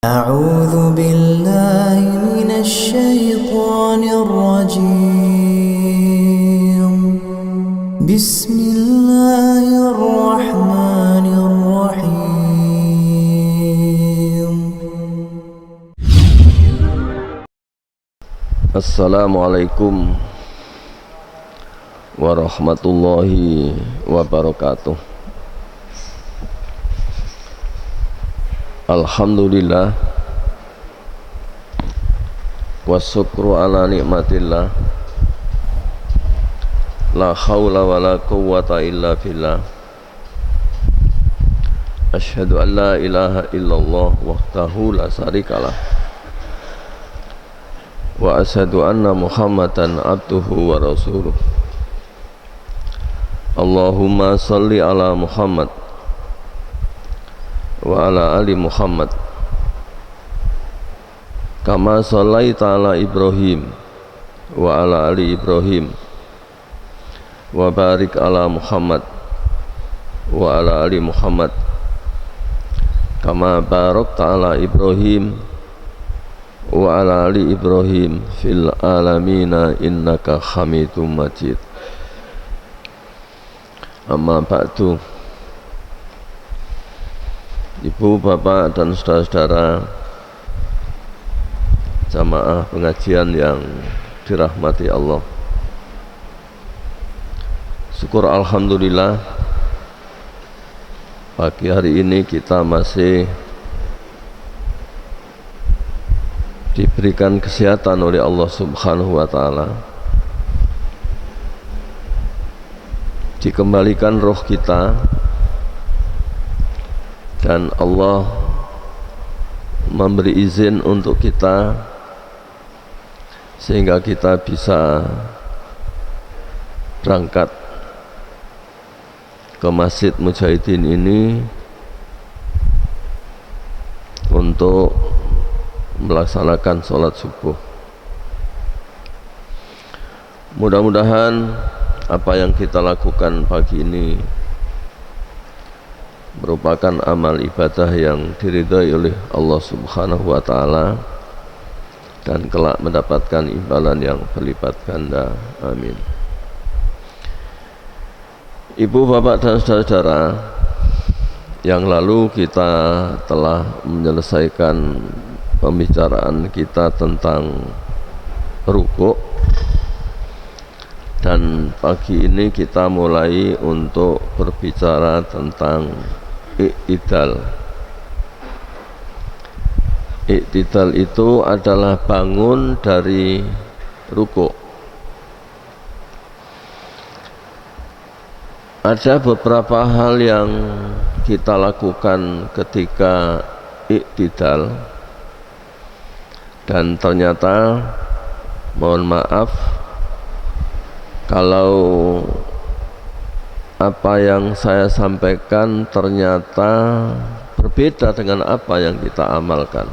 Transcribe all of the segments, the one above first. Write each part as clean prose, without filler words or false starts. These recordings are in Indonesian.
أعوذ بالله من الشيطان الرجيم بسم الله الرحمن الرحيم Assalamualaikum warahmatullahi wabarakatuh. Alhamdulillah wasyukru ala nikmatillah, la hawla wa la quwwata illa billah. Asyhadu an la ilaha illallah wahdahu la syarikalah, wa asyhadu anna Muhammadan abduhu wa rasuluh. Allahumma salli ala Muhammad wa ala ali Muhammad kama shallaita ala Ibrahim wa ala ali Ibrahim, wa barik ala Muhammad wa ala ali Muhammad kama barakta ala Ibrahim wa ala ali Ibrahim fil alamina innaka hamidum majid. Amma ba'du. Ibu, bapak, dan saudara-saudara jamaah pengajian yang dirahmati Allah, syukur alhamdulillah pagi hari ini kita masih diberikan kesehatan oleh Allah Subhanahu wa ta'ala, dikembalikan roh kita, dan Allah memberi izin untuk kita sehingga kita bisa berangkat ke Masjid Mujahidin ini untuk melaksanakan sholat subuh. Mudah-mudahan apa yang kita lakukan pagi ini merupakan amal ibadah yang diridhai oleh Allah Subhanahu wa ta'ala dan kelak mendapatkan imbalan yang berlipat ganda. Amin. Ibu, bapak, dan saudara-saudara, yang lalu kita telah menyelesaikan pembicaraan kita tentang rukuk, dan pagi ini kita mulai untuk berbicara tentang i'tidal. I'tidal itu adalah bangun dari rukuk. Ada beberapa hal yang kita lakukan ketika i'tidal, dan ternyata mohon maaf kalau apa yang saya sampaikan ternyata berbeda dengan apa yang kita amalkan.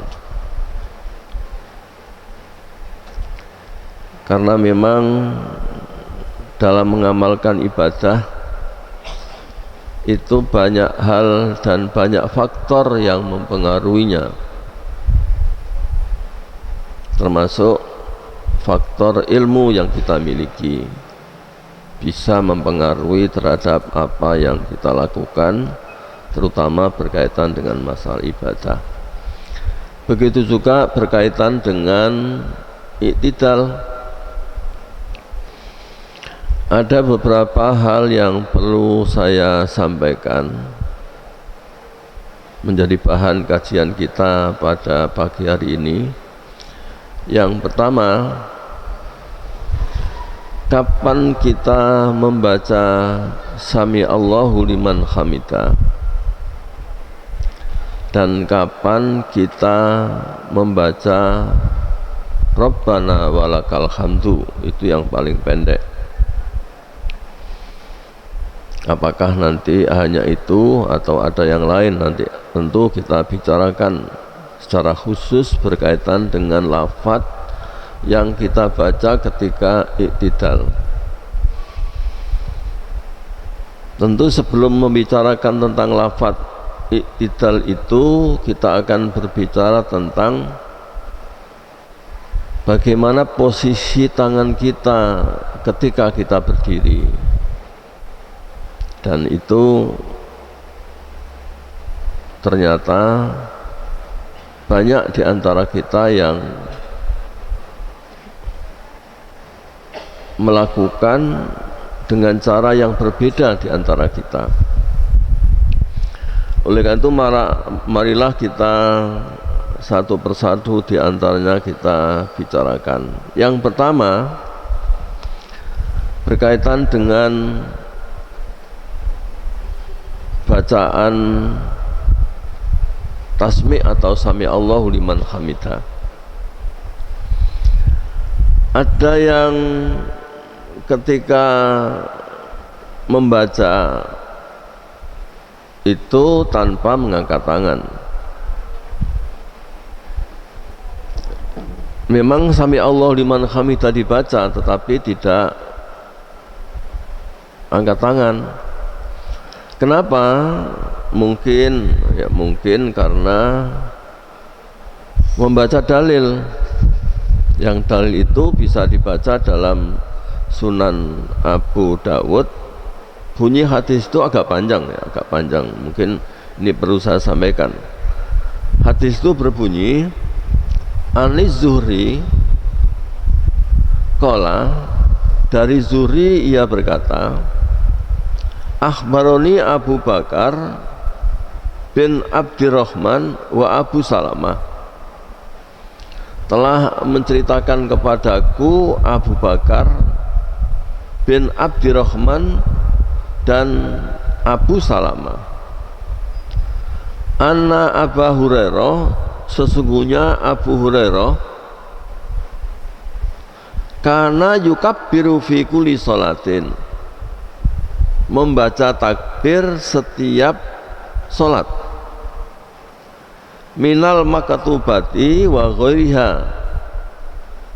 Karena memang dalam mengamalkan ibadah itu banyak hal dan banyak faktor yang mempengaruhinya, termasuk faktor ilmu yang kita miliki bisa mempengaruhi terhadap apa yang kita lakukan, terutama berkaitan dengan masalah ibadah. Begitu juga berkaitan dengan i'tidal. Ada beberapa hal yang perlu saya sampaikan menjadi bahan kajian kita pada pagi hari ini. Yang pertama, kapan kita membaca Sami Allahu liman hamidah, dan kapan kita membaca Rabbana walakal hamdu, itu yang paling pendek. Apakah nanti hanya itu atau ada yang lain, nanti tentu kita bicarakan secara khusus berkaitan dengan lafaz yang kita baca ketika i'tidal. Tentu sebelum membicarakan tentang lafaz i'tidal itu kita akan berbicara tentang bagaimana posisi tangan kita ketika kita berdiri, dan itu ternyata banyak di antara kita yang melakukan dengan cara yang berbeda di antara kita. Oleh karena itu marilah kita satu persatu di antaranya kita bicarakan. Yang pertama berkaitan dengan bacaan tasmi' atau sami Allahu liman hamidah. Ada yang ketika membaca itu tanpa mengangkat tangan. Memang sami Allah liman hamidah dibaca, tetapi tidak angkat tangan. Kenapa? Mungkin karena membaca dalil. Yang dalil itu bisa dibaca dalam Sunan Abu Dawud. Bunyi hadis itu agak panjang ya, agak panjang. Mungkin ini perlu saya sampaikan. Hadis itu berbunyi, Anis Zuhri qala, dari Zuhri ia berkata, akhbaroni Abu Bakar bin Abdirrahman wa Abu Salamah, telah menceritakan kepadaku Abu Bakar bin Abdirrahman dan Abu Salamah, anna Abu Hurairah, sesungguhnya Abu Hurairah kana yukabbiru fi kulli sholatin, membaca takbir setiap sholat, minal makatubati wa ghairiha,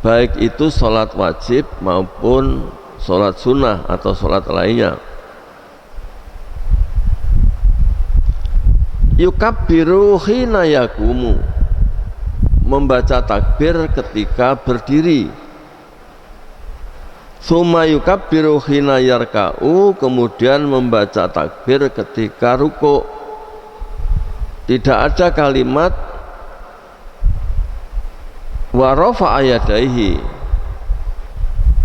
baik itu sholat wajib maupun sholat sunnah atau sholat lainnya. Yukabbiru hina yakumu, membaca takbir ketika berdiri. Summa yukabbiru hina yarka'u, kemudian membaca takbir ketika ruku'. Tidak ada kalimat wa rafa'a yadaihi,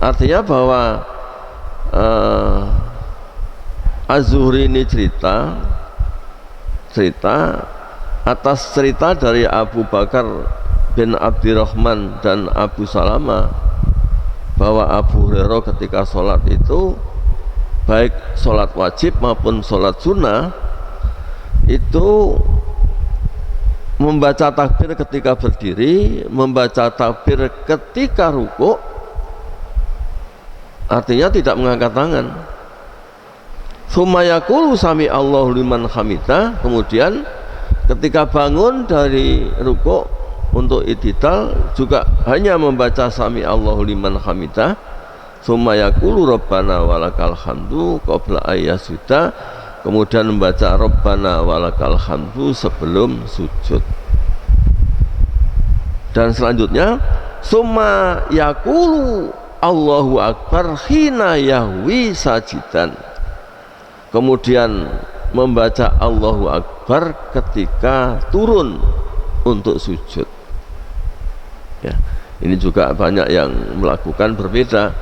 artinya bahwa Az-Zuhri ini cerita atas cerita dari Abu Bakar bin Abdirrahman dan Abu Salamah, bahwa Abu Hurairah ketika sholat itu, baik sholat wajib maupun sholat sunnah, itu membaca takbir ketika berdiri, membaca takbir ketika ruku', artinya tidak mengangkat tangan. Summa yaqulu sami Allahu liman hamidah, kemudian ketika bangun dari ruku' untuk i'tidal juga hanya membaca sami Allahu liman hamidah. Summa yaqulu rabbana walakal hamdu qabla ayyasuda, kemudian membaca rabbana walakal hamdu sebelum sujud. Dan selanjutnya summa yaqulu Allahu akbar hina yahwi sajidan, kemudian membaca Allahu Akbar ketika turun untuk sujud. Ya, ini juga banyak yang melakukan berbeda.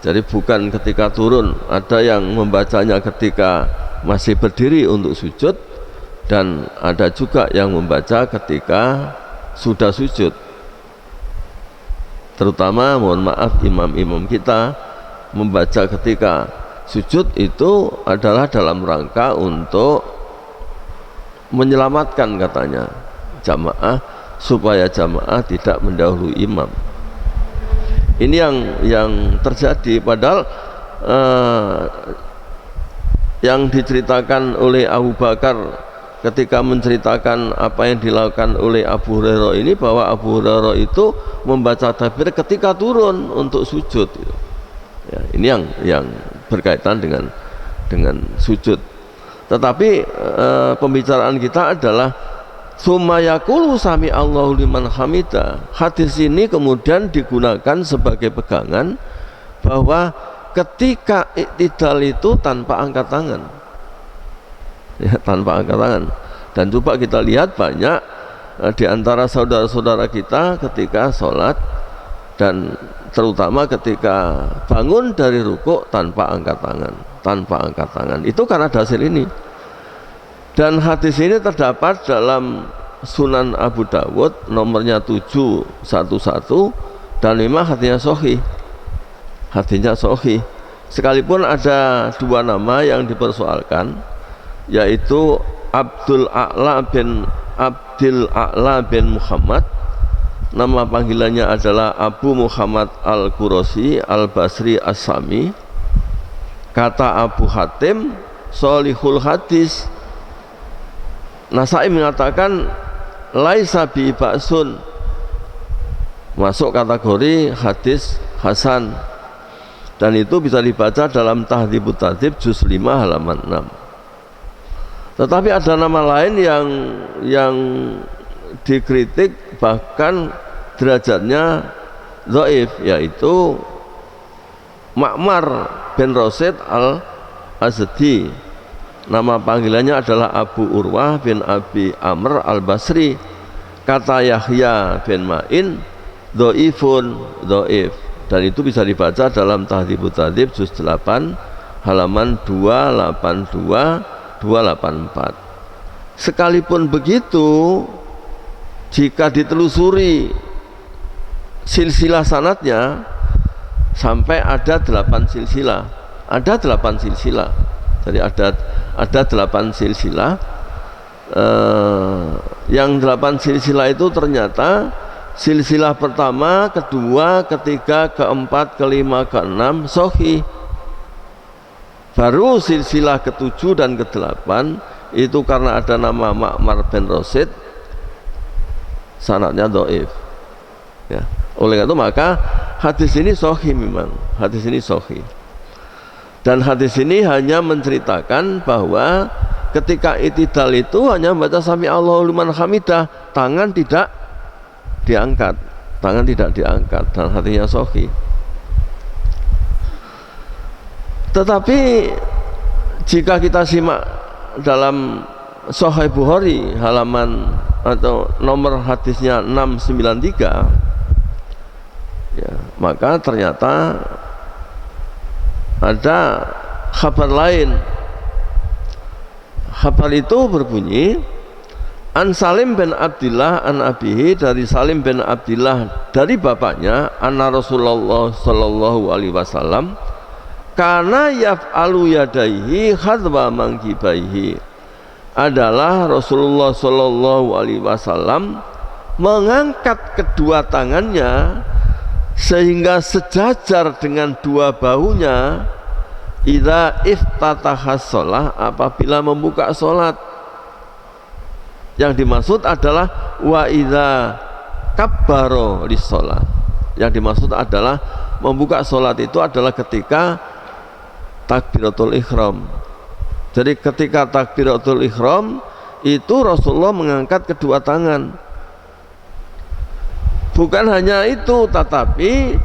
Jadi bukan ketika turun, ada yang membacanya ketika masih berdiri untuk sujud, dan ada juga yang membaca ketika sudah sujud. Terutama mohon maaf imam-imam kita membaca ketika sujud itu adalah dalam rangka untuk menyelamatkan, katanya, jamaah, supaya jamaah tidak mendahului imam. Ini yang terjadi, padahal yang diceritakan oleh Abu Bakar ketika menceritakan apa yang dilakukan oleh Abu Hurairah ini, bahwa Abu Hurairah itu membaca takbir ketika turun untuk sujud. Ya, ini yang berkaitan dengan sujud. Tetapi pembicaraan kita adalah summa yaqulu sami Allahu liman hamida. Hadis ini kemudian digunakan sebagai pegangan bahwa ketika iktidal itu tanpa angkat tangan, ya, tanpa angkat tangan. Dan coba kita lihat banyak di antara saudara-saudara kita ketika sholat dan terutama ketika bangun dari rukuk tanpa angkat tangan, itu karena dalil ini. Dan hadis ini terdapat dalam Sunan Abu Dawud nomornya 711 dan memang hadisnya sahih. Sekalipun ada dua nama yang dipersoalkan, yaitu Abdul A'la bin Muhammad, nama panggilannya adalah Abu Muhammad Al-Qurasi Al-Basri As-Sami. Kata Abu Hatim Sholihul Hadis. Nasai mengatakan laisa bi ba'sun, masuk kategori hadis hasan, dan itu bisa dibaca dalam Tahdhibut Tahdzib juz 5 halaman 6. Tetapi ada nama lain yang dikritik bahkan derajatnya dhaif, yaitu Ma'mar bin Rasid Al-Azdi. Nama panggilannya adalah Abu Urwah bin Abi Amr Al-Basri. Kata Yahya bin Ma'in dhaif, dan itu bisa dibaca dalam Tahdhibut Tahdzib juz 8 halaman 284. Sekalipun begitu, jika ditelusuri silsilah sanadnya sampai ada 8 silsilah. Jadi ada 8 silsilah. Yang 8 silsilah itu ternyata silsilah pertama, kedua, ketiga, keempat, kelima, keenam sahih. Baru silsilah ke-7 dan ke-8 itu karena ada nama Ma'mar bin Rasid, sanadnya dhaif. Ya. Oleh itu maka hadis ini sahih, memang hadis ini sahih. Dan hadis ini hanya menceritakan bahwa ketika i'tidal itu hanya membaca sami Allahu liman hamidah, tangan tidak diangkat, dan hatinya sahih. Tetapi jika kita simak dalam Sahih Bukhari halaman atau nomor hadisnya 693, ya, maka ternyata ada kabar lain. Kabar itu berbunyi An Salim bin Abdillah an abihi, dari Salim bin Abdillah dari bapaknya, anna Rasulullah sallallahu alaihi wasallam karena yaf'alu yadaihi khadwa mangkibaihi, adalah Rasulullah sallallahu alaihi wasallam mengangkat kedua tangannya sehingga sejajar dengan dua bahunya idza iftataha shalah, apabila membuka salat. Yang dimaksud adalah wa idza kabbaro lis-shalah. Yang dimaksud adalah membuka salat itu adalah ketika takbiratul ihram. Jadi ketika takbiratul ihram itu Rasulullah mengangkat kedua tangan. Bukan hanya itu, tetapi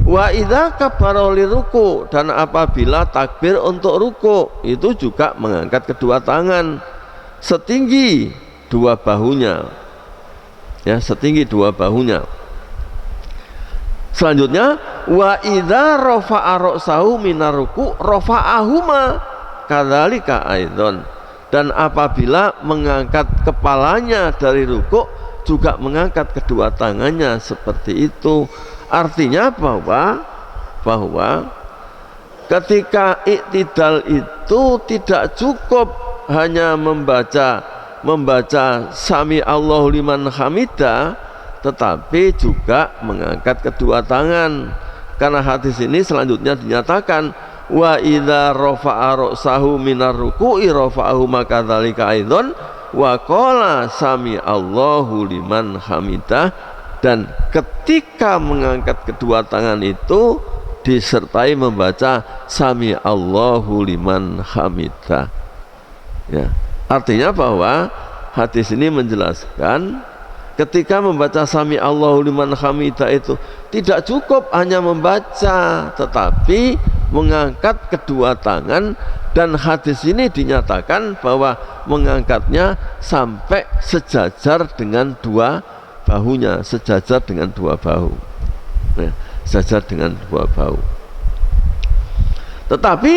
wa idza kabbara liruku, dan apabila takbir untuk ruku itu juga mengangkat kedua tangan setinggi dua bahunya. Ya, setinggi dua bahunya. Selanjutnya wa idza rafa'a ra'sahu minar ruku rafa'ahuma kadzalika aidzon, dan apabila mengangkat kepalanya dari ruku juga mengangkat kedua tangannya seperti itu. Artinya bahwa ketika iktidal itu tidak cukup hanya membaca sami Allahu liman hamidah, tetapi juga mengangkat kedua tangan. Karena hadis ini selanjutnya dinyatakan wa idza rafa'a ra'sahu minar ruku'i rafa'ahu makadzalika aidzon wa qala sami Allahu liman hamidah, dan ketika mengangkat kedua tangan itu disertai membaca sami Allahu liman hamidah. Ya, artinya bahwa hadis ini menjelaskan ketika membaca sami Allahu liman hamidah itu tidak cukup hanya membaca, tetapi mengangkat kedua tangan, dan hadis ini dinyatakan bahwa mengangkatnya sampai sejajar dengan dua bahunya, sejajar dengan dua bahu. Nah, sejajar dengan dua bahu. Tetapi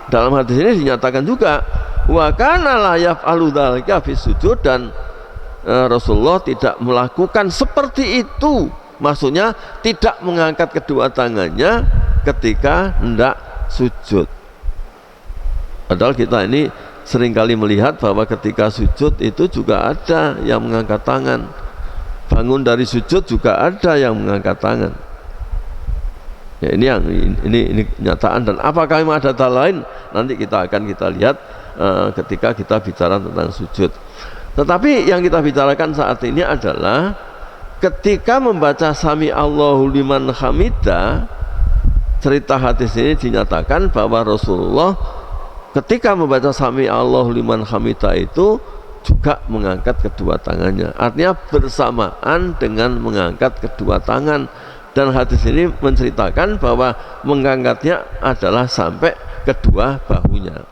dalam hadis ini dinyatakan juga wa kana la yaf'alu dzalika fi sujud, dan Rasulullah tidak melakukan seperti itu, maksudnya tidak mengangkat kedua tangannya ketika hendak sujud. Padahal kita ini seringkali melihat bahwa ketika sujud itu juga ada yang mengangkat tangan, bangun dari sujud juga ada yang mengangkat tangan. Ya, ini kenyataan, dan apakah memang ada data lain nanti kita lihat ketika kita bicara tentang sujud. Tetapi yang kita bicarakan saat ini adalah ketika membaca sami Allahu liman hamidah, cerita hadis ini dinyatakan bahwa Rasulullah ketika membaca sami Allahu liman hamidah itu juga mengangkat kedua tangannya, artinya bersamaan dengan mengangkat kedua tangan. Dan hadis ini menceritakan bahwa mengangkatnya adalah sampai kedua bahunya.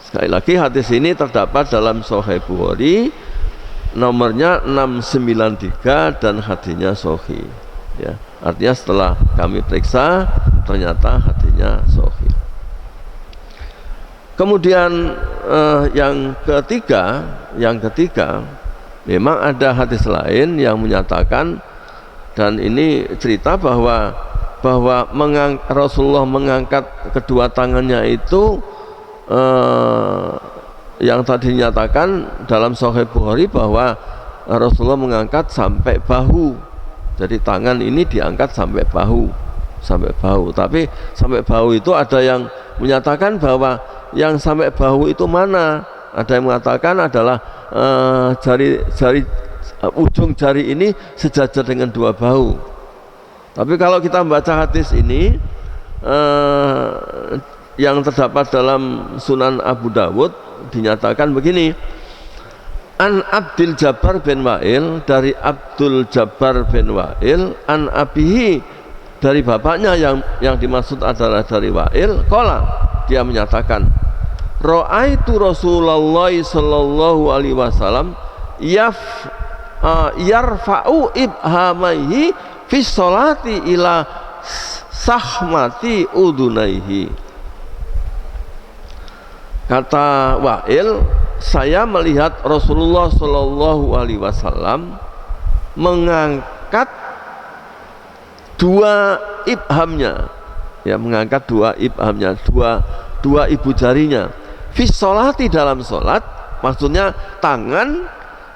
Sekali lagi hadis ini terdapat dalam Sahih Bukhari nomornya 693 dan hadisnya sahih. Ya, artinya setelah kami periksa ternyata hadisnya sahih. Kemudian yang ketiga memang ada hadis lain yang menyatakan, dan ini cerita bahwa Rasulullah mengangkat kedua tangannya itu yang tadi dinyatakan dalam Sahih Bukhari bahwa Rasulullah mengangkat sampai bahu. Jadi tangan ini diangkat sampai bahu. Tapi sampai bahu itu ada yang menyatakan bahwa yang sampai bahu itu mana? Ada yang mengatakan adalah ujung jari ini sejajar dengan dua bahu. Tapi kalau kita membaca hadis ini yang terdapat dalam Sunan Abu Dawud, dinyatakan begini: An Abdul Jabbar bin Wa'il, dari Abdul Jabbar bin Wa'il, an abihi, dari bapaknya yang dimaksud adalah dari Wa'il, qala, dia menyatakan, ra'aitu Rasulullah sallallahu alaihi wasallam yarfa'u ibhamaihi fi sholati ila sahmati udunaihi. Kata Wa'il, saya melihat Rasulullah sallallahu alaihi wasallam mengangkat dua ibhamnya, ya, mengangkat dua ibhamnya, dua ibu jarinya, fi sholati, dalam sholat, maksudnya tangan.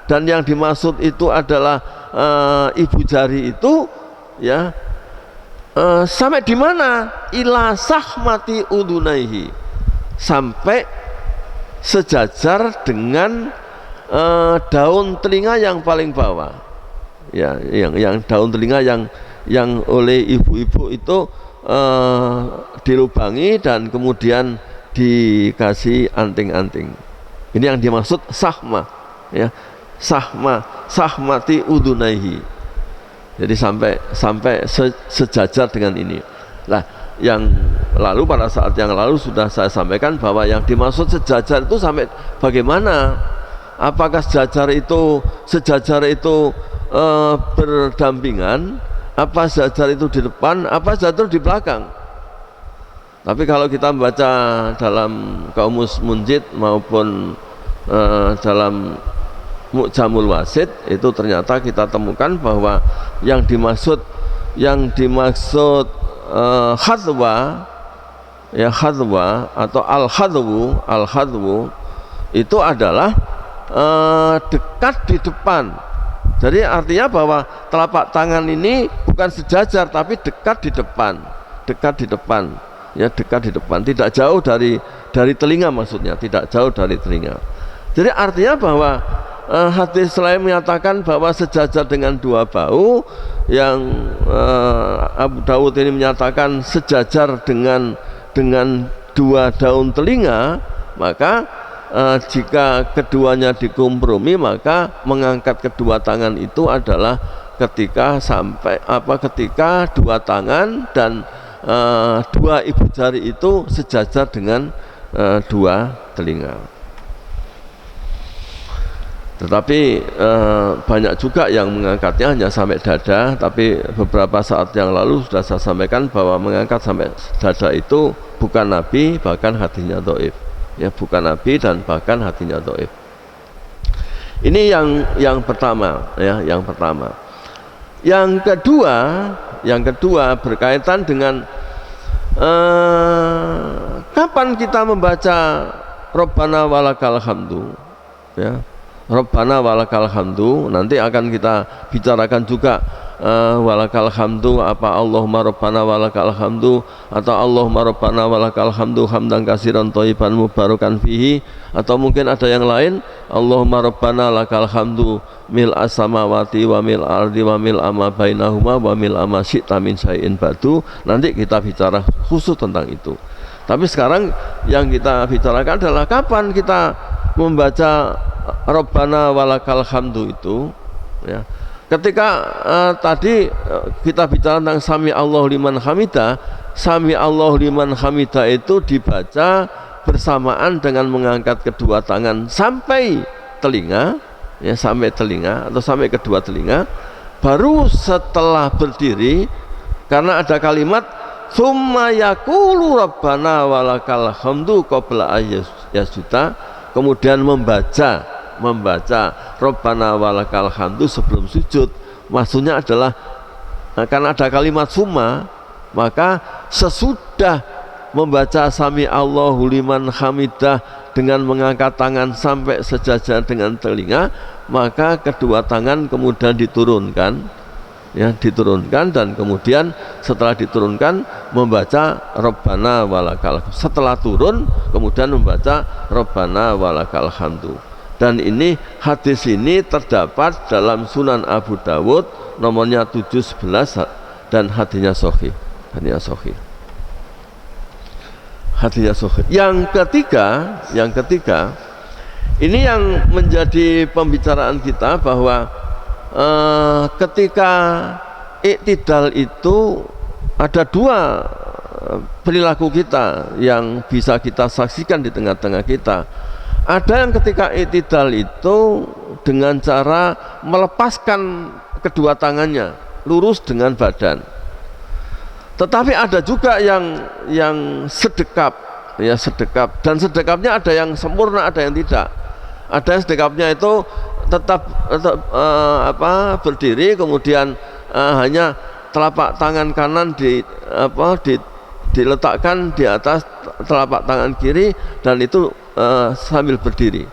Dan yang dimaksud itu adalah ibu jari itu, ya, sampai di mana? Ila sahmati udunaihi, sampai sejajar dengan daun telinga yang paling bawah, ya, yang daun telinga yang oleh ibu-ibu itu dilubangi dan kemudian dikasih anting-anting. Ini yang dimaksud sahma, ya. Sahmati udunaihi. Jadi sampai sejajar dengan ini. Nah, yang lalu pada saat yang lalu sudah saya sampaikan bahwa yang dimaksud sejajar itu sampai bagaimana? Apakah sejajar itu berdampingan? Apa sejajar itu di depan? Apa sejajar di belakang? Tapi kalau kita membaca dalam Kaumus Munjid maupun dalam Mu'jamul Wasit, itu ternyata kita temukan bahwa yang dimaksud khadwa, ya, khadwa atau al-khadwu itu adalah dekat di depan. Jadi artinya bahwa telapak tangan ini bukan sejajar tapi dekat di depan, ya, dekat di depan, tidak jauh dari telinga, maksudnya tidak jauh dari telinga. Jadi artinya bahwa hadis lain menyatakan bahwa sejajar dengan dua bahu, yang Abu Dawud ini menyatakan sejajar dengan dua daun telinga, maka jika keduanya dikompromi, maka mengangkat kedua tangan itu adalah ketika dua tangan dan dua ibu jari itu sejajar dengan dua telinga. Tetapi banyak juga yang mengangkatnya hanya sampai dada, tapi beberapa saat yang lalu sudah saya sampaikan bahwa mengangkat sampai dada itu bukan Nabi, bahkan hatinya dhaif. Ya, bukan Nabi dan bahkan hatinya dhaif. Ini yang pertama, ya, yang pertama. Yang kedua berkaitan dengan kapan kita membaca Rabbana walakal hamdu, ya. Rabbana walakal hamdu, nanti akan kita bicarakan juga walakal hamdu apa Allahumma Rabbana walakal hamdu atau Allahumma Rabbana walakal hamdu hamdan katsiran thayyiban mubarakan fihi, atau mungkin ada yang lain Allahumma Rabbana lakal hamdu mil as-samawati wa mil ardi wa mil ama bainahuma wa mil ama syi'ta min syai'in ba'du. Nanti kita bicara khusus tentang itu. Tapi sekarang yang kita bicarakan adalah kapan kita membaca Rabbana walakal hamdu itu, ya. Ketika tadi kita bicara tentang Sami Allahu liman hamidah, Sami Allahu liman hamidah itu dibaca bersamaan dengan mengangkat kedua tangan sampai telinga, ya, sampai telinga atau sampai kedua telinga. Baru setelah berdiri, karena ada kalimat summa yaqulu Rabbana walakal hamdu qabla ayyasjuda, kemudian membaca Rabbana walakal hamdu sebelum sujud. Maksudnya adalah karena ada kalimat summa, maka sesudah membaca Sami Allahu liman hamidah dengan mengangkat tangan sampai sejajar dengan telinga, maka kedua tangan kemudian diturunkan, ya, diturunkan, dan kemudian setelah diturunkan membaca Rabbana walakal, setelah turun kemudian membaca Rabbana walakal hamdu. Dan ini hadis ini terdapat dalam Sunan Abu Dawud nomornya 711 dan hadisnya sahih. Hadisnya sahih. Yang ketiga ini yang menjadi pembicaraan kita, bahwa ketika iktidal itu ada dua perilaku kita yang bisa kita saksikan di tengah-tengah kita. Ada yang ketika iktidal itu dengan cara melepaskan kedua tangannya lurus dengan badan. Tetapi ada juga yang sedekap, ya, sedekap, dan sedekapnya ada yang sempurna, ada yang tidak. Ada yang sedekapnya itu tetap berdiri, kemudian hanya telapak tangan kanan diletakkan di atas telapak tangan kiri, dan itu sambil berdiri,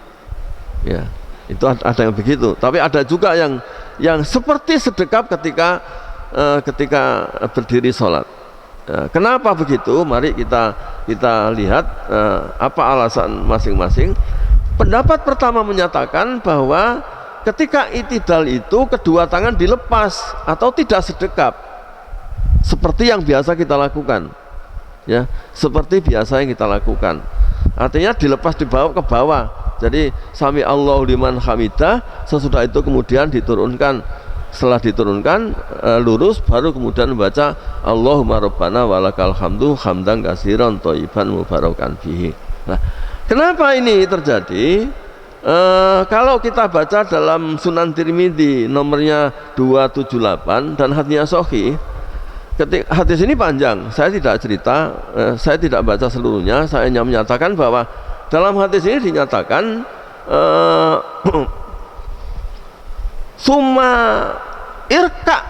ya, itu ada yang begitu. Tapi ada juga yang seperti sedekap ketika berdiri sholat. Kenapa begitu? Mari kita lihat apa alasan masing-masing. Pendapat pertama menyatakan bahwa ketika iktidal itu kedua tangan dilepas atau tidak sedekap seperti yang biasa kita lakukan, ya, seperti biasa yang kita lakukan. Artinya dilepas dibawa ke bawah. Jadi Sami Allahu liman hamidah, sesudah itu kemudian diturunkan. Setelah diturunkan lurus, baru kemudian membaca Allahumma Rabbana walakal hamdu hamdan katsiran thayyiban mubarakan fihi. Nah, kenapa ini terjadi? Kalau kita baca dalam Sunan Tirmidzi nomornya 278 dan hadisnya sahih. Hadis ini panjang, saya tidak cerita, saya tidak baca seluruhnya. Saya hanya menyatakan bahwa dalam hadis ini dinyatakan summa irka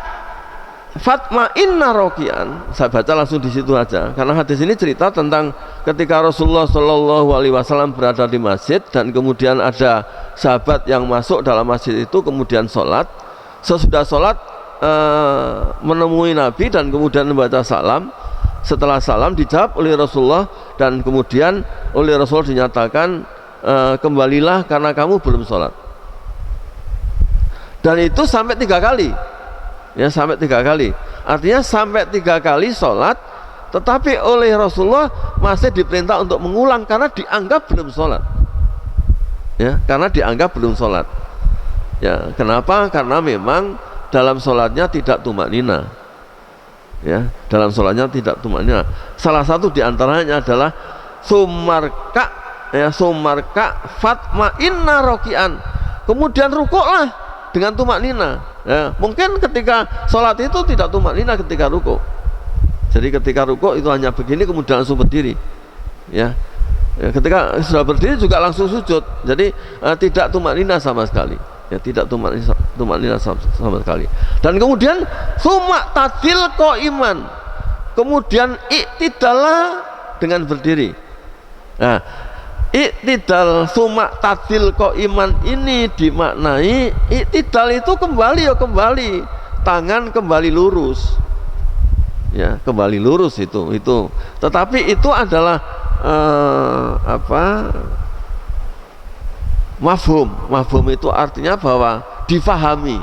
fatma inna rokian. Saya baca langsung di situ aja, karena hadis ini cerita tentang ketika Rasulullah Shallallahu Alaihi Wasallam berada di masjid, dan kemudian ada sahabat yang masuk dalam masjid itu kemudian sholat. Sesudah sholat menemui Nabi dan kemudian membaca salam. Setelah salam dijawab oleh Rasulullah, dan kemudian oleh Rasul dinyatakan kembalilah karena kamu belum sholat. Dan itu sampai 3 kali, ya, sampai 3 kali. Artinya sampai 3 kali sholat, tetapi oleh Rasulullah masih diperintah untuk mengulang karena dianggap belum sholat. Ya, karena dianggap belum sholat. Ya, kenapa? Karena memang dalam sholatnya tidak tumaknina. Ya, dalam sholatnya tidak tumaknina. Salah satu diantaranya adalah sumarka, ya, sumarka fatma inna rokian. Kemudian rukuklah dengan tumaknina. Ya, mungkin ketika sholat itu tidak tumaknina ketika rukuk. Jadi ketika rukuk itu hanya begini kemudian langsung berdiri. Ya, ya, ketika sudah berdiri juga langsung sujud. Jadi tidak tumaknina sama sekali. Ya, tidak tumaknina sama sekali. Dan kemudian summa tadil qaiman. Kemudian i'tidalah dengan berdiri. Nah, i'tidal summa tadil qaiman ini dimaknai i'tidal itu kembali, ya kembali, tangan kembali lurus. Ya, kembali lurus itu. Tetapi itu adalah mafhum itu artinya bahwa difahami,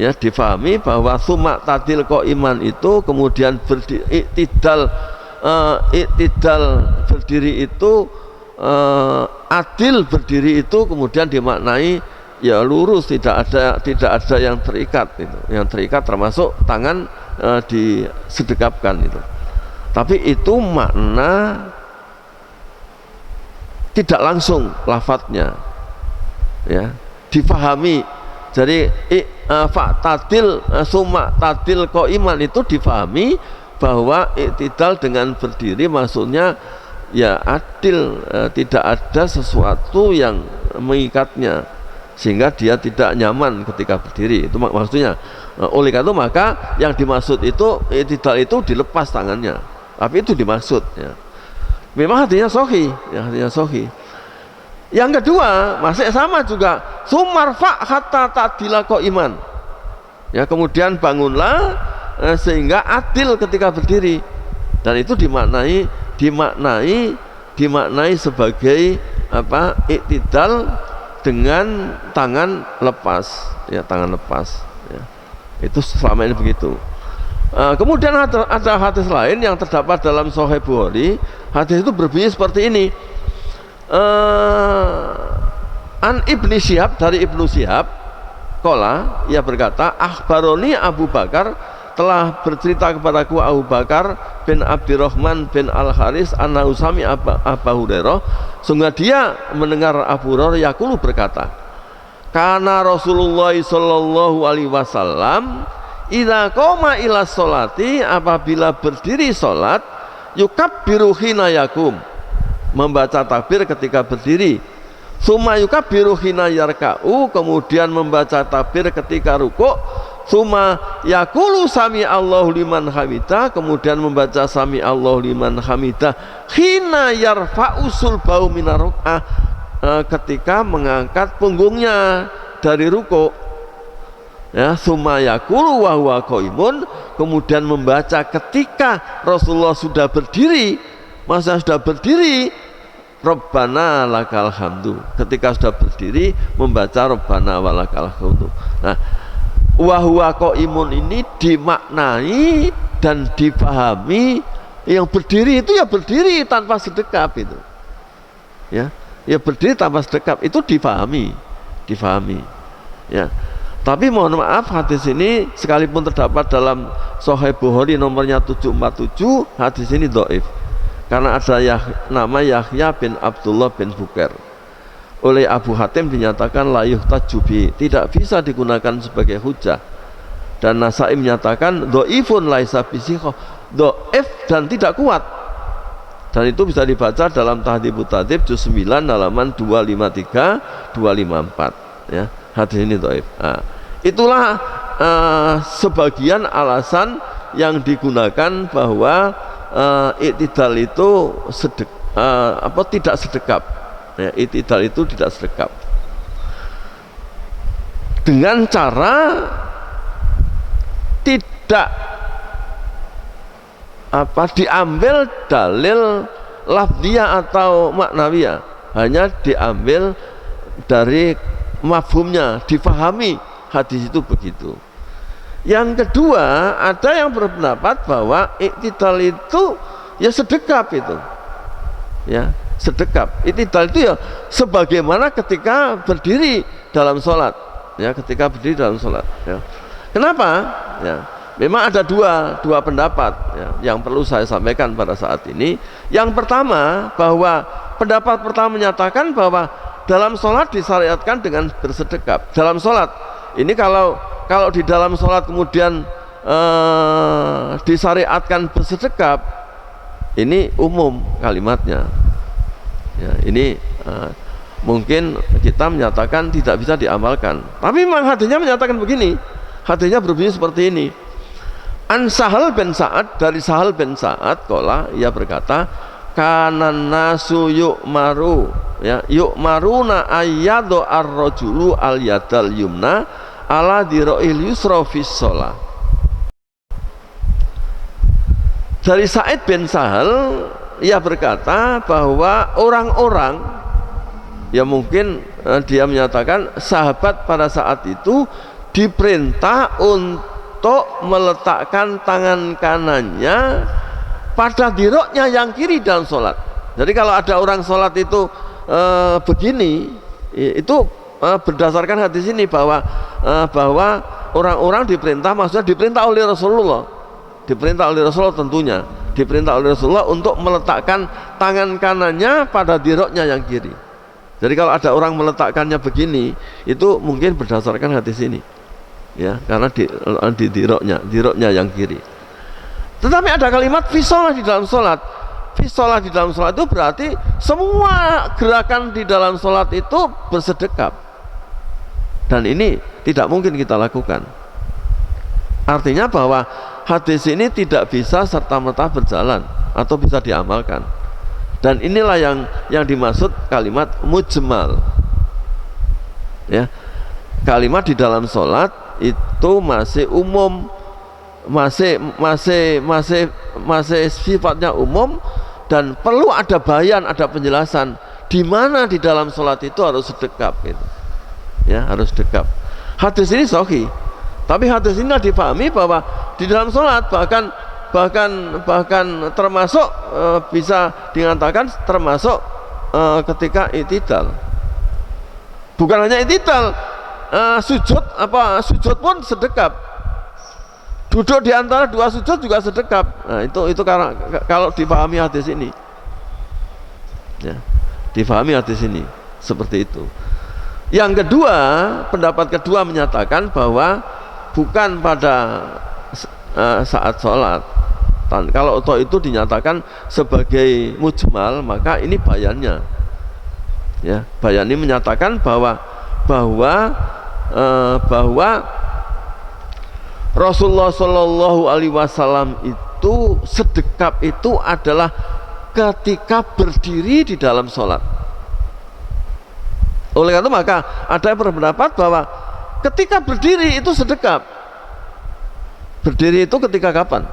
ya, difahami bahwa summa tadil qaiman itu kemudian i'tidal berdiri itu adil berdiri itu kemudian dimaknai ya lurus, tidak ada yang terikat itu. Yang terikat termasuk tangan disedekapkan itu. Tapi itu makna tidak langsung lafadznya, ya, difahami. Jadi fa'tadil summa tadil qaiman itu difahami bahwa i'tidal dengan berdiri maksudnya ya adil, tidak ada sesuatu yang mengikatnya sehingga dia tidak nyaman ketika berdiri. Itu maksudnya. Oleh karena itu maka yang dimaksud itu i'tidal itu dilepas tangannya, tapi itu dimaksud, ya. Memang hatinya sahih, ya, hatinya sahih. Yang kedua masih sama juga, sumarfa hatta ta'dila qaiman. Ya, kemudian bangunlah sehingga adil ketika berdiri. Dan itu dimaknai sebagai apa? I'tidal dengan tangan lepas, ya, tangan lepas, ya. Itu selama ini begitu. Kemudian ada hadis lain yang terdapat dalam Sahih Bukhari. Hadis itu berbunyi seperti ini. An Ibni Syihab, dari Ibnu Syihab, qala, ia berkata, akhbaroni Abu Bakar, telah bercerita kepadaku Abu Bakar bin Abdurrahman bin Al-Haris annahu sami Abu Hurairah, sungguh dia mendengar Abu Hurairah yaqulu berkata, kana Rasulullah sallallahu alaihi wasallam idza qoma ila sholati, apabila berdiri salat, yukabbiru hina yakum, membaca takbir ketika berdiri, summa yukabbiru hina yarka'u, kemudian membaca takbir ketika rukuk, summa yaqulu sami Allahu liman hamidah, kemudian membaca sami Allahu liman hamidah hina yarfa'u sulbahu minar ruk'ah, ketika mengangkat punggungnya dari rukuk, ya, summa yaqulu wa huwa qaimun, kemudian membaca ketika Rasulullah sudah berdiri, masa sudah berdiri, Rabbana lakal hamdu, ketika sudah berdiri membaca Rabbana walakal hamdu. Nah, wa huwa qaimun ini dimaknai dan dipahami, yang berdiri itu ya berdiri tanpa sedekap itu, ya, ya berdiri tanpa sedekap itu difahami, ya. Tapi mohon maaf, hadis ini sekalipun terdapat dalam Sahih Bukhari nomornya 747, hadis ini dhaif karena ada nama Yahya bin Abdullah bin Bukair. Oleh Abu Hatim dinyatakan la yuhtaju bi, tidak bisa digunakan sebagai hujah. Dan Nasa'i menyatakan dhaifun laisa bisikho, dhaif dan tidak kuat. Dan itu bisa dibaca dalam Tahdhibut Tahdhib juz 9 halaman 253 254, ya. Hadis ini dhaif. Nah, itulah sebagian alasan yang digunakan bahwa i'tidal itu tidak sedekap, ya, i'tidal itu tidak sedekap dengan cara tidak diambil dalil lafdiyah atau maknawiyah, hanya diambil dari mafhumnya, difahami hadis itu begitu. Yang kedua, ada yang berpendapat bahwa iktidal itu ya sedekap itu, ya sedekap. Iktidal itu ya sebagaimana ketika berdiri dalam sholat, ya ketika berdiri dalam sholat. Ya. Kenapa? Ya, memang ada dua pendapat ya, yang perlu saya sampaikan pada saat ini. Yang pertama, bahwa pendapat pertama menyatakan bahwa dalam sholat disyariatkan dengan bersedekap. Dalam sholat ini kalau di dalam sholat kemudian disyariatkan bersedekap, ini umum kalimatnya. Ya, ini mungkin kita menyatakan tidak bisa diamalkan. Tapi memang hadisnya menyatakan begini. Hadisnya berbunyi seperti ini. An Sahal bin Sa'ad, dari Sahal bin Sa'ad qala, ia berkata, kanan nasu yu'maru, ya yu'maruna ayyadu ar-rajulu al-yadal yumna ala dira'il yusra fis shalah. Dari Sa'id bin Sahal, ia berkata bahwa orang-orang, ya mungkin dia menyatakan sahabat pada saat itu diperintah untuk meletakkan tangan kanannya pada diroknya yang kiri dalam sholat. Jadi kalau ada orang sholat itu begini, itu berdasarkan hadis ini bahwa orang-orang diperintah, maksudnya diperintah oleh Rasulullah, tentunya diperintah oleh Rasulullah untuk meletakkan tangan kanannya pada diroknya yang kiri. Jadi kalau ada orang meletakkannya begini, itu mungkin berdasarkan hadis ini, ya, karena di diroknya yang kiri. Tetapi ada kalimat fisolah di dalam sholat. Fisolah di dalam sholat itu berarti semua gerakan di dalam sholat itu bersedekap, dan ini tidak mungkin kita lakukan. Artinya bahwa hadis ini tidak bisa serta-merta berjalan atau bisa diamalkan. Dan inilah yang dimaksud kalimat mujmal. Ya, kalimat di dalam sholat itu masih umum, masih sifatnya umum, dan perlu ada bayan, ada penjelasan di mana di dalam sholat itu harus sedekap, gitu. Ya, harus sedekap. Hadis ini sahih, tapi hadis ini dipahami bahwa di dalam sholat bahkan termasuk bisa dikatakan termasuk ketika i'tidal. Bukan hanya i'tidal, sujud pun sedekap. Duduk di antara dua sujud juga sedekap. Nah, itu karena kalau dipahami hadis ini, ya, dipahami hadis ini seperti itu. Yang kedua, pendapat kedua menyatakan bahwa bukan pada saat sholat. Kalau itu dinyatakan sebagai mujmal, maka ini bayannya, ya, bayan ini menyatakan bahwa Rasulullah Shallallahu Alaihi Wasallam itu sedekap itu adalah ketika berdiri di dalam sholat. Oleh karena itu maka ada yang berpendapat bahwa ketika berdiri itu sedekap. Berdiri itu ketika kapan?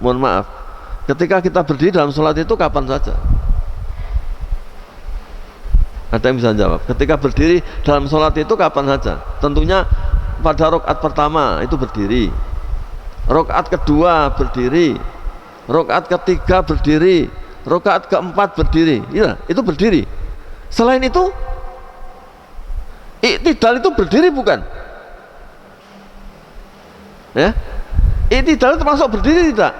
Mohon maaf, ketika kita berdiri dalam sholat itu kapan saja? Ada yang bisa jawab? Ketika berdiri dalam sholat itu kapan saja? Tentunya pada rakaat pertama itu berdiri, rakaat kedua berdiri, rakaat ketiga berdiri, rakaat keempat berdiri, ya, itu berdiri. Selain itu, i'tidal itu berdiri bukan? Ya, i'tidal termasuk berdiri tidak?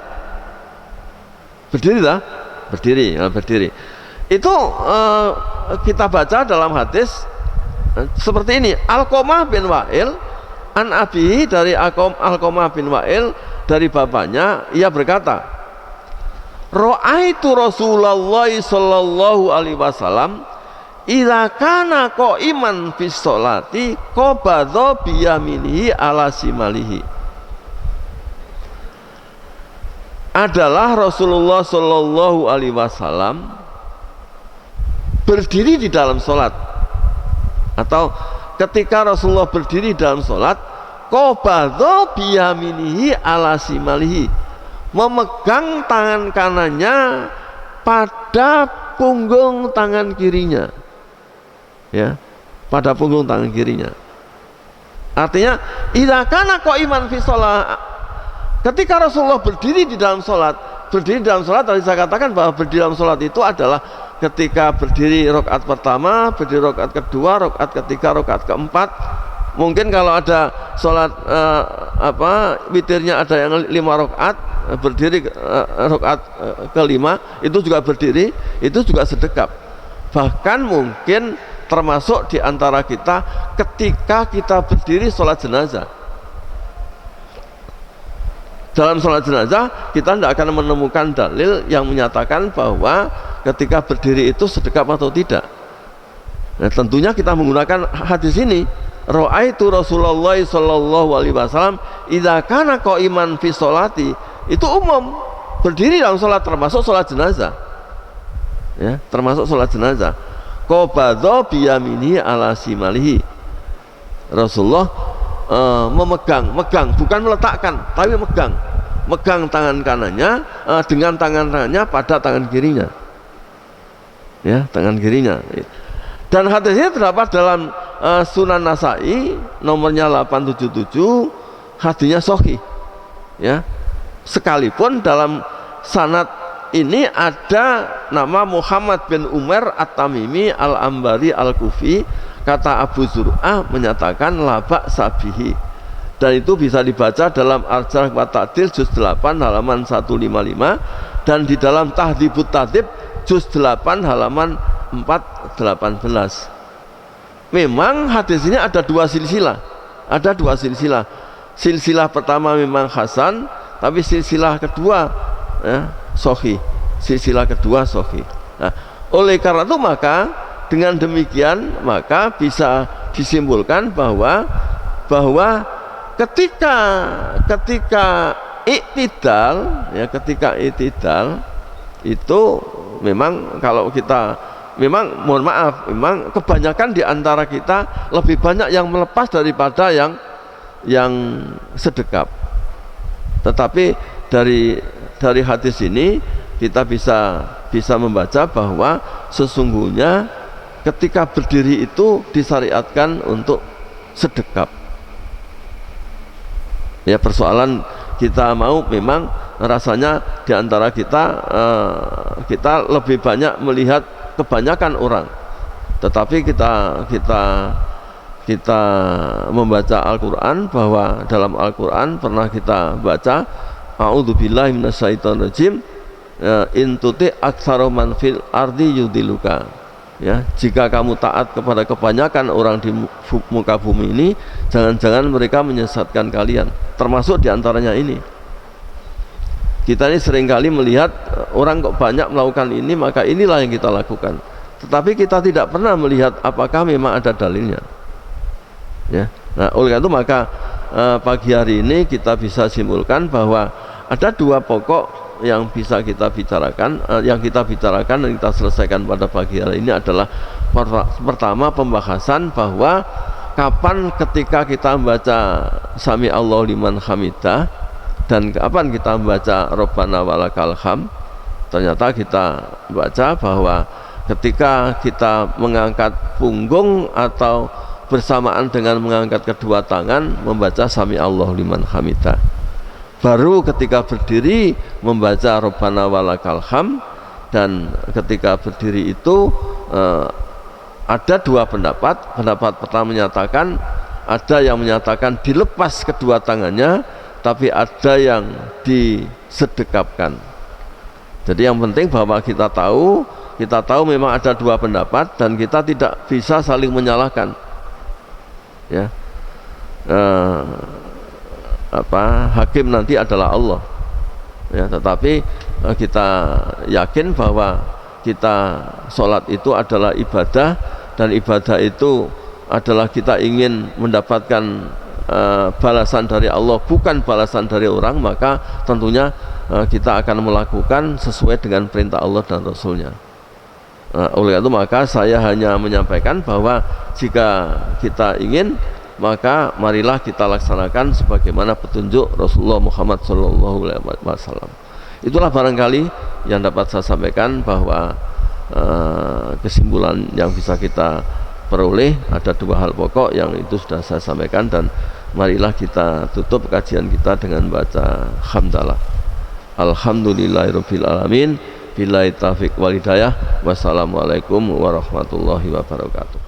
Berdiri tak? Berdiri, ya, berdiri. Itu kita baca dalam hadis seperti ini. Alqamah bin Wa'il an Abi, dari Alqamah bin Wa'il dari bapaknya, ia berkata, Ra'aitu Rasulullah sallallahu alaihi wasallam idza kana qa'iman fi sholati qabadha bi yaminihi ala simalihi. Adalah Rasulullah sallallahu alaihi wasallam berdiri di dalam sholat, atau ketika Rasulullah berdiri dalam sholat, qabadha bi yaminihi ala simalihi, memegang tangan kanannya pada punggung tangan kirinya, ya, pada punggung tangan kirinya. Artinya idza kana qa'iman fi shalah, ketika Rasulullah berdiri di dalam salat, tadi saya katakan bahwa berdiri dalam salat itu adalah ketika berdiri rakaat pertama, berdiri rakaat kedua, rakaat ketiga, rakaat keempat. Mungkin kalau ada salat witirnya ada yang 5 rakaat, berdiri rakaat kelima itu juga berdiri, itu juga sedekap. Bahkan mungkin termasuk di antara kita ketika kita berdiri sholat jenazah. Dalam sholat jenazah kita tidak akan menemukan dalil yang menyatakan bahwa ketika berdiri itu sedekap atau tidak. Nah, tentunya kita menggunakan hadis ini. Ra'aitu Rasulullah sallallahu alaihi wasallam idza kana qa'iman fi sholati, itu umum, berdiri dalam sholat termasuk sholat jenazah. Ya, termasuk sholat jenazah. Qabadha biyamini ala simalihi, Rasulullah megang, bukan meletakkan tapi megang tangan kanannya dengan tangan kanannya pada tangan kirinya, ya, tangan kirinya. Dan hadisnya terdapat dalam Sunan Nasai nomornya 877, hadisnya sahih, ya, sekalipun dalam sanad ini ada nama Muhammad bin Umar At-Tamimi Al-Ambari Al-Kufi. Kata Abu Zur'ah menyatakan labak sabihi, dan itu bisa dibaca dalam Al-Jarh wa Ta'dil juz 8 halaman 155, dan di dalam Tahdhibut Tahdhib juz 8 halaman 418. Memang hadis ini ada dua silsilah. Silsilah pertama memang hasan, tapi silsilah kedua, ya, sahih. Silsilah kedua sahih. Nah, oleh karena itu maka dengan demikian maka bisa disimpulkan bahwa ketika iktidal, ya, ketika iktidal itu memang kalau kita memang mohon maaf, memang kebanyakan di antara kita lebih banyak yang melepas daripada yang sedekap. Tetapi dari hadis ini kita bisa membaca bahwa sesungguhnya ketika berdiri itu disyariatkan untuk sedekap. Ya, persoalan kita mau memang rasanya di antara kita lebih banyak melihat kebanyakan orang, tetapi kita membaca Al-Quran, bahwa dalam Al-Quran pernah kita baca a'udzubillahi minasyaitonirrajim, in tuti aktsara man fil ardi yudiluka, ya, jika kamu taat kepada kebanyakan orang di muka bumi ini, jangan-jangan mereka menyesatkan kalian. Termasuk diantaranya ini, kita ini seringkali melihat orang kok banyak melakukan ini, maka inilah yang kita lakukan, tetapi kita tidak pernah melihat apakah memang ada dalilnya, ya. Nah, oleh karena itu maka pagi hari ini kita bisa simpulkan bahwa ada dua pokok yang bisa kita bicarakan, yang kita bicarakan dan kita selesaikan pada pagi hari ini adalah pertama, pembahasan bahwa kapan ketika kita membaca Sami Allahu liman hamidah dan kapan kita membaca Rabbana walakal hamd. Ternyata kita baca bahwa ketika kita mengangkat punggung atau bersamaan dengan mengangkat kedua tangan membaca Sami Allahu liman hamidah. Baru ketika berdiri membaca Rabbana walakal hamd. Dan ketika berdiri itu ada dua pendapat. Pendapat pertama menyatakan, ada yang menyatakan dilepas kedua tangannya, tapi ada yang disedekapkan. Jadi yang penting bahwa kita tahu memang ada dua pendapat dan kita tidak bisa saling menyalahkan, ya. Hakim nanti adalah Allah, ya, tetapi kita yakin bahwa kita sholat itu adalah ibadah, dan ibadah itu adalah kita ingin mendapatkan balasan dari Allah, bukan balasan dari orang. Maka tentunya kita akan melakukan sesuai dengan perintah Allah dan Rasulnya. Oleh itu maka saya hanya menyampaikan bahwa jika kita ingin, maka marilah kita laksanakan sebagaimana petunjuk Rasulullah Muhammad SAW. Itulah barangkali yang dapat saya sampaikan, bahwa kesimpulan yang bisa kita peroleh ada dua hal pokok yang itu sudah saya sampaikan, dan marilah kita tutup kajian kita dengan baca hamdalah. Alhamdulillahirabbil alamin. Billahi taufiq wal hidayah. Wassalamualaikum warahmatullahi wabarakatuh.